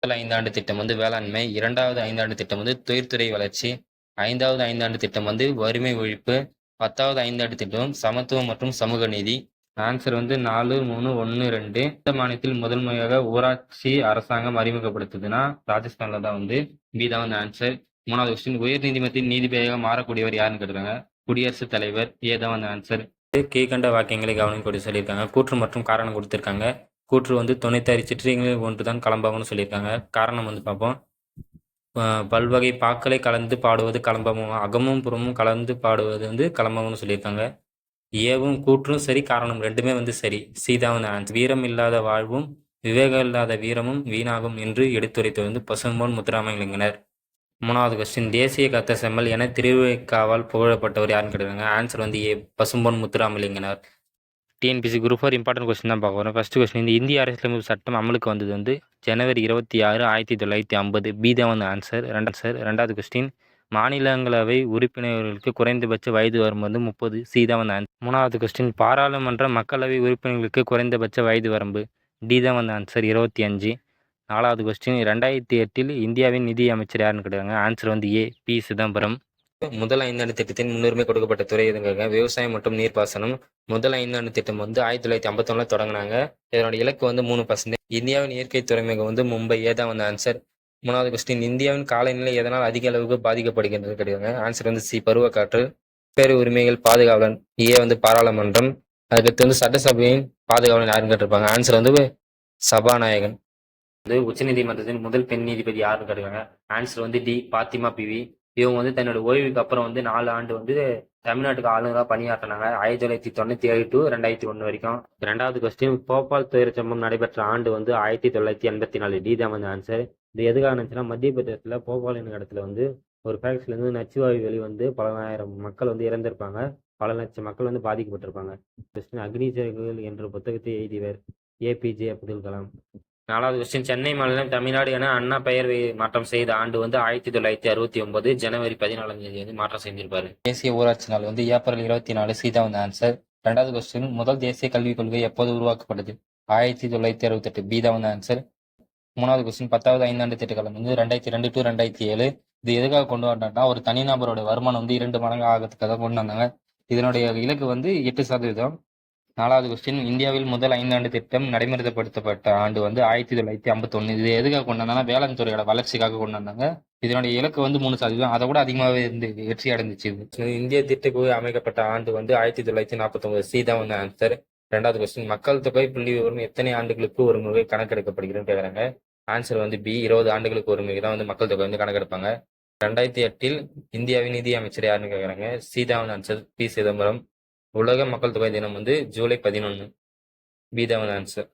முதல் ஐந்தாண்டு திட்டம் வந்து வேளாண்மை, 2வது ஐந்தாண்டு திட்டம் வந்து தொழில்துறை வளர்ச்சி, 5வது ஐந்தாண்டு திட்டம் வந்து வறுமை ஒழிப்பு, 10வது ஐந்தாண்டு திட்டம் சமத்துவம் மற்றும் சமூக நீதி. ஆன்சர் வந்து 4, 3, 1, 2. எந்த மாநிலத்தில் முதல் முறையாக ஊராட்சி அரசாங்கம் அறிமுகப்படுத்துதுன்னா ராஜஸ்தான்ல தான் வந்து. பி தான் வந்து ஆன்சர். 3வது கொஸ்டின், உயர் நீதிமன்றத்தின் நீதிபதியாக மாறக்கூடியவர் யாருன்னு கேட்டுருக்காங்க. குடியரசுத் தலைவர். ஏ தான் வந்து ஆன்சர். கீழ்கண்ட வாக்கியங்களை கவனிக்கொண்டு சொல்லியிருக்காங்க. கூற்று மற்றும் காரணம் கொடுத்திருக்காங்க. கூற்று வந்து 96 சிற்றினங்களில் ஒன்று தான் களம்பாகம்னு சொல்லியிருக்காங்க. காரணம் வந்து பார்ப்போம். பல்வகை பாக்களை கலந்து பாடுவது களம்பகம், அகமும் புறமும் கலந்து பாடுவது வந்து களம்பகம்னு சொல்லியிருக்காங்க. ஏவும் கூற்றும் சரி, காரணம் ரெண்டுமே வந்து சரி. சீதான் வந்து ஆன்சர். வீரம் இல்லாத வாழ்வும் விவேகம் இல்லாத வீரமும் வீணாகும் என்று எடுத்துரைத்து வந்து பசும்பொன் முத்துராமலிங்கனர். 3வது கொஸ்டின், தேசிய கத்த செம்மல் என திருவிக்காவால் புகழப்பட்டவர் யாருன்னு கேட்டுருக்காங்க. ஆன்சர் வந்து ஏ, பசும்பொன் முத்துராமலிங்கனர். டிஎன்பிசி குரூப் 4 இம்பார்ட்டன்ட் கொஸ்டின் தான் பார்க்க போகிறோம். ஃபர்ஸ்ட் கொஸ்டின், இந்த இந்திய அரசியலமைப்பு சட்டம் அமலுக்கு வந்தது வந்து ஜனவரி 26, 1950. பி தான் வந்து ஆன்சர். 2வது கொஸ்டின், மாநிலங்களவை உறுப்பினர்களுக்கு குறைந்தபட்ச வயது வரம்பு வந்து 30. சி தான் வந்து ஆன்சர். 3வது கொஸ்டின், பாராளுமன்ற மக்களவை உறுப்பினர்களுக்கு குறைந்தபட்ச வயது வரம்பு. டி தான் வந்து ஆன்சர், 25. 4வது கொஸ்டின், 2008 இந்தியாவின் நிதி அமைச்சர் யாருன்னு கேட்டாங்க. ஆன்சர் வந்து ஏ, பி சிதம்பரம். முதல் ஐந்தாண்டு திட்டத்தின் முன்னுரிமை கொடுக்கப்பட்ட துறை எதுங்க? விவசாயம் மற்றும் நீர்ப்பாசனம். முதல் ஐந்தாண்டு திட்டம் வந்து 1951 தொடங்கினாங்க. இதனோட இலக்கு வந்து 3%. இந்தியாவின் இயற்கை துறைமுகம் வந்து மும்பை. ஏதான் வந்து ஆன்சர். 3வது கொஸ்டின், இந்தியாவின் காலநிலை எதனால் அதிக அளவுக்கு பாதிக்கப்படுகின்றது கிடையாது. ஆன்சர் வந்து சி, பருவக்காற்று. பேரு உரிமைகள் பாதுகாவலன். ஏ வந்து பாராளுமன்றம். அதுக்கடுத்து வந்து சட்டசபையின் பாதுகாவலன் யாருன்னு கேட்டிருப்பாங்க. ஆன்சர் வந்து சபாநாயகன். வந்து உச்சநீதிமன்றத்தின் முதல் பெண் நீதிபதி யாருன்னு கேட்டிருக்காங்க. ஆன்சர் வந்து டி, பாத்திமா பிவி. இவங்க வந்து தன்னோட ஓய்வுக்கு அப்புறம் வந்து 4 ஆண்டு வந்து தமிழ்நாட்டுக்கு ஆளுநராக பணியாற்றினாங்க. 1997 டு 2001 வரைக்கும். 2வது கொஸ்டின், போபால் துயர சம்பவம் நடைபெற்ற ஆண்டு வந்து 1984. டி தான் வந்து ஆன்சர். இது எதுக்காக இருந்துச்சுன்னா, மத்திய பிரதேசத்தில் போபால் என்ற இடத்துல வந்து ஒரு ஃபேக்ட்ரியிலேருந்து நச்சுவாயு வெளிவந்து பல ஆயிரம் மக்கள் வந்து இறந்திருப்பாங்க. பல லட்சம் மக்கள் வந்து பாதிக்கப்பட்டிருப்பாங்க. கொஸ்டின், அக்னி சிறகுகள் என்ற புத்தகத்தை எழுதியவர். ஏபிஜே அப்துல் கலாம். 4வது கொஸ்டின், சென்னை மாநிலம் தமிழ்நாடு என அண்ணா பெயர் மாற்றம் செய்த ஆண்டு வந்து 1969 ஜனவரி 14ஆம் தேதி வந்து மாற்றம் செஞ்சிருப்பாரு. தேசிய ஊராட்சி நாள் வந்து ஏப்ரல் 24. சீதா வந்து ஆன்சர். 2வது கொஸ்டின், முதல் தேசிய கல்விக் கொள்கை எப்போது உருவாக்கப்பட்டது. 1968. பி தான் வந்து ஆன்சர். 3வது கொஸ்டின், 10வது ஐந்தாண்டு திட்டக்காலம் வந்து 2002 டு 2007. இது எதுக்காக கொண்டு வந்தாங்கன்னா, ஒரு தனிநபரோட வருமானம் வந்து 2 மடங்கு ஆகிறதுக்காக கொண்டு வந்தாங்க. இதனுடைய இலக்கு வந்து 8%. 4வது கொஸ்டின், இந்தியாவில் முதல் ஐந்தாண்டு திட்டம் நடைமுறைப்படுத்தப்பட்ட ஆண்டு வந்து 1951. இது எதுக்காக கொண்டு வந்தாங்கன்னா, வேளாண் துறையோட வளர்ச்சிக்காக கொண்டு வந்தாங்க. இதனுடைய இலக்கு வந்து 3%. அதை விட அதிகமாகவே இருந்து வெற்றி அடைந்துச்சு. இது இந்திய திட்டக்குழு அமைக்கப்பட்ட ஆண்டு வந்து 1949. சி தான் வந்து ஆன்சர். 2வது கொஸ்டின், மக்கள் தொகை புள்ளி விவரம் எத்தனை ஆண்டுகளுக்கு ஒரு முறை கணக்கெடுக்கப்படுகிறதுன்னு கேட்குறாங்க. ஆன்சர் வந்து பி, 20 ஆண்டுகளுக்கு ஒரு முறை தான் வந்து மக்கள் தொகை வந்து கணக்கெடுப்பாங்க. 2008 இந்தியாவின் நிதி அமைச்சர் யாருன்னு கேட்குறாங்க. சி தான் வந்து ஆன்சர், பி சிதம்பரம். உலக மக்கள் தொகை தினம் வந்து ஜூலை 11. பி தான் ஆன்சர்.